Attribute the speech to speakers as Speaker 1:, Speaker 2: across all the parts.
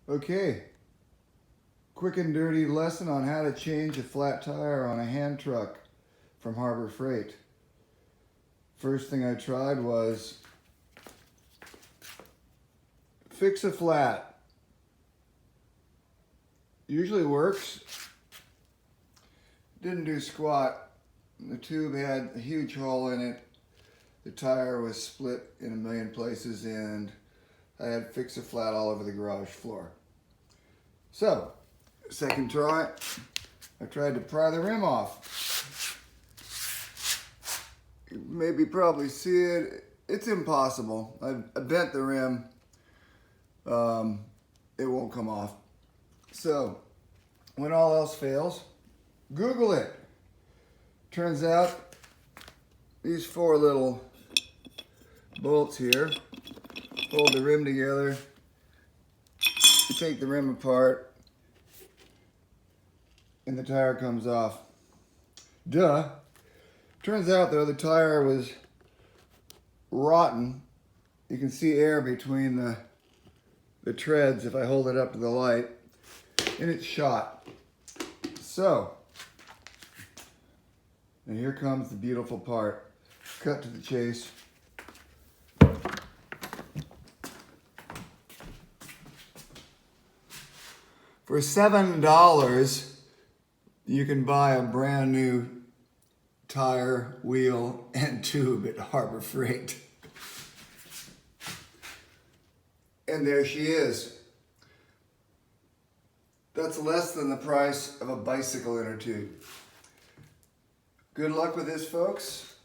Speaker 1: Okay, quick and dirty lesson on how to change a flat tire on a hand truck from Harbor Freight. First thing I tried was fix a flat. Usually works. Didn't do squat. The tube had a huge hole in it. The tire was split in a million places and I had fix a flat all over the garage floor. So, second try, I tried to pry the rim off. You maybe probably see it. It's impossible. I bent the rim. It won't come off. So, when all else fails, Google it. Turns out these four little bolts here hold the rim together. You take the rim apart and the tire comes off. Duh. Turns out though the tire was rotten. You can see air between the treads if I hold it up to the light, and it's shot. So, and here comes the beautiful part. Cut to the chase. For $7, you can buy a brand new tire, wheel, and tube at Harbor Freight. And there she is. That's less than the price of a bicycle inner tube. Good luck with this, folks.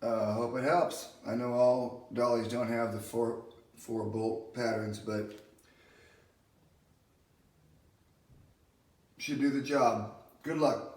Speaker 1: Hope it helps. I know all dollies don't have the four bolt patterns, but should do the job. Good luck.